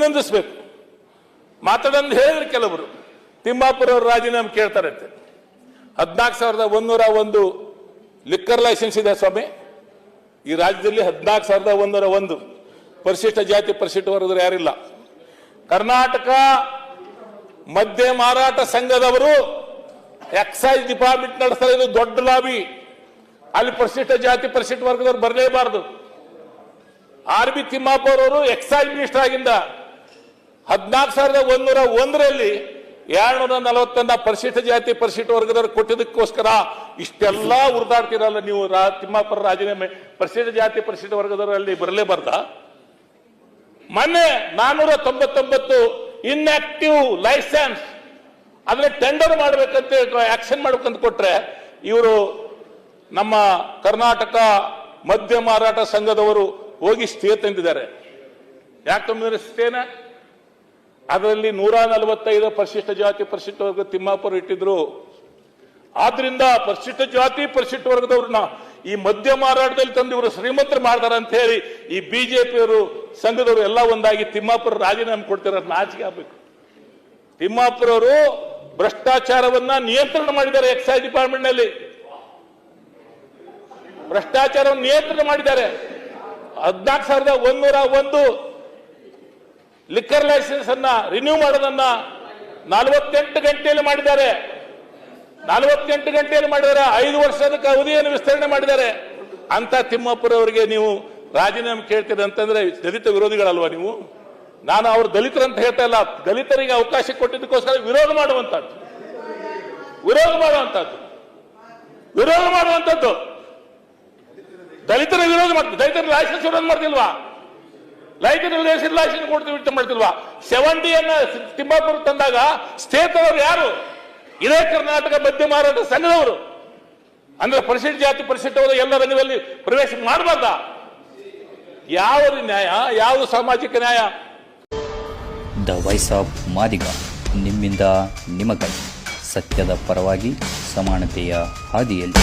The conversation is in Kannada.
ಅಭಿನಂದಿಸಬೇಕು. ಮಾತಾಡೋದು ಹೇಳಿದ್ರೆ ಕೆಲವರು ತಿಮ್ಮಾಪುರ ಅವರು ರಾಜೀನಾಮೆ ಕೇಳ್ತಾರಂತೆ. 14,101 ಲಿಕ್ಕರ್ ಲೈಸೆನ್ಸ್ ಇದೆ ಸ್ವಾಮಿ ಈ ರಾಜ್ಯದಲ್ಲಿ. 14,101 ಪರಿಶಿಷ್ಟ ಜಾತಿ ಪರಿಶಿಷ್ಟ ವರ್ಗದವರು ಯಾರಿಲ್ಲ. ಕರ್ನಾಟಕ ಮದ್ಯ ಮಾರಾಟ ಸಂಘದವರು ಎಕ್ಸೈಸ್ ಡಿಪಾರ್ಟ್ಮೆಂಟ್ ನಡೆಸ್ತಾರೆ. ಇದು ದೊಡ್ಡ ಲಾಬಿ. ಅಲ್ಲಿ ಪರಿಶಿಷ್ಟ ಜಾತಿ ಪರಿಶಿಷ್ಟ ವರ್ಗದವರು ಬರಲೇಬಾರದು. RB ತಿಮ್ಮಾಪುರ ಅವರು ಎಕ್ಸೈಸ್ ಮಿನಿಸ್ಟರ್ ಆಗಿಂದ 14,101ರಲ್ಲಿ 240 ಪರಿಶಿಷ್ಟ ಜಾತಿ ಪರಿಶಿಷ್ಟ ವರ್ಗದವರು ಕೊಟ್ಟಿದ್ದಕ್ಕೋಸ್ಕರ ಇಷ್ಟೆಲ್ಲ ಉರಿದಾಡ್ತಿರಲ್ಲ ನೀವು. ತಿಮ್ಮಾಪುರ ರಾಜೀನಾಮೆ ಪರಿಶಿಷ್ಟ ಜಾತಿ ಪರಿಶಿಷ್ಟ ವರ್ಗದವರಲ್ಲಿ ಬರಲೇಬಾರ್ದ? ಮೊನ್ನೆ 499 ಇನ್ಆಕ್ಟಿವ್ ಲೈಸೆನ್ಸ್ ಅದನ್ನ ಟೆಂಡರ್ ಮಾಡ್ಬೇಕಂತ ಆಕ್ಷನ್ ಮಾಡ್ಬೇಕಂತ ಕೊಟ್ರೆ ಇವರು ನಮ್ಮ ಕರ್ನಾಟಕ ಮದ್ಯ ಮಾರಾಟ ಸಂಘದವರು ಹೋಗಿ ಸ್ಟೇ ತಂದಿದ್ದಾರೆ. ಯಾಕೆ ತಂದಿದ್ದಾರೆ ಸ್ಟೇನ? ಅದರಲ್ಲಿ 145 ಪರಿಶಿಷ್ಟ ಜಾತಿ ಪರಿಶಿಷ್ಟ ವರ್ಗ ತಿಮ್ಮಾಪುರ ಇಟ್ಟಿದ್ರು. ಆದ್ರಿಂದ ಪರಿಶಿಷ್ಟ ಜಾತಿ ಪರಿಶಿಷ್ಟ ವರ್ಗದವ್ರನ್ನ ಈ ಮದ್ಯ ಮಾರಾಟದಲ್ಲಿ ತಂದು ಇವರು ಶ್ರೀಮಂತರು ಮಾಡ್ತಾರ ಅಂತ ಹೇಳಿ ಈ ಬಿಜೆಪಿಯವರು ಸಂಘದವರು ಎಲ್ಲ ಒಂದಾಗಿ ತಿಮ್ಮಾಪುರ ರಾಜೀನಾಮೆ ಕೊಡ್ತಾರೆ. ನಾಚಿಕೆ ಆಗ್ಬೇಕು. ತಿಮ್ಮಾಪುರ ಅವರು ಭ್ರಷ್ಟಾಚಾರವನ್ನ ನಿಯಂತ್ರಣ ಮಾಡಿದ್ದಾರೆ. ಎಕ್ಸೈಸ್ ಡಿಪಾರ್ಟ್ಮೆಂಟ್ ನಲ್ಲಿ ಭ್ರಷ್ಟಾಚಾರವನ್ನು ನಿಯಂತ್ರಣ ಮಾಡಿದ್ದಾರೆ. 14,101 ಲಿಕ್ಕರ್ ಲೈಸೆನ್ಸ್ ಅನ್ನ ರಿನ್ಯೂ ಮಾಡೋದನ್ನ 48 ಗಂಟೆಯಲ್ಲಿ ಮಾಡಿದ್ದಾರೆ. 48 ಗಂಟೆಯಲ್ಲಿ ಮಾಡಿದ್ದಾರೆ. 5 ವರ್ಷದ ಅವಧಿಯನ್ನು ವಿಸ್ತರಣೆ ಮಾಡಿದ್ದಾರೆ. ಅಂತ ತಿಮ್ಮಾಪುರ ಅವರಿಗೆ ನೀವು ರಾಜೀನಾಮೆ ಕೇಳ್ತೀರಿ ಅಂತಂದ್ರೆ ದಲಿತ ವಿರೋಧಿಗಳಲ್ವಾ ನೀವು? ನಾನು ಅವರು ದಲಿತರಂತ ಹೇಳ್ತಾ ಇಲ್ಲ. ದಲಿತರಿಗೆ ಅವಕಾಶ ಕೊಟ್ಟಿದ್ದಕ್ಕೋಸ್ಕರ ವಿರೋಧ ಮಾಡುವಂತದ್ದು ದಲಿತರ ವಿರೋಧ ಮಾಡ್ತೀವಿ. ದಲಿತರ ಲೈಸೆನ್ಸ್ ವಿರೋಧ ಮಾಡ್ತಿಲ್ವಾ? ಲೈಸೆನ್ಸ್ ಕೊಡ್ತೀವಿ ಮಾಡ್ತಿಲ್ವಾ? 70 ತಿಮ್ಮಾಪುರ ತಂದಾಗ ಸ್ಟೇಟವರು ಯಾರು? ಇದೇ ಕರ್ನಾಟಕ ಮದ್ಯ ಮಾರಾಟ ಸಂಘದವರು. ಅಂದ್ರೆ ಪರಿಶಿಷ್ಟ ಜಾತಿ ಪರಿಶಿಷ್ಟವರು ಎಲ್ಲ ರಂಗದಲ್ಲಿ ಪ್ರವೇಶ ಮಾಡಬಾರ್ದ? ಯಾವ ನ್ಯಾಯ? ಯಾವ ಸಾಮಾಜಿಕ ನ್ಯಾಯ? ದ ವಾಯ್ಸ್ ಆಫ್ ಮಾದಿಗ, ನಿಮ್ಮಿಂದ ನಿಮಗಾಗಿ, ಸತ್ಯದ ಪರವಾಗಿ, ಸಮಾನತೆಯ ಹಾದಿಯಲ್ಲಿ.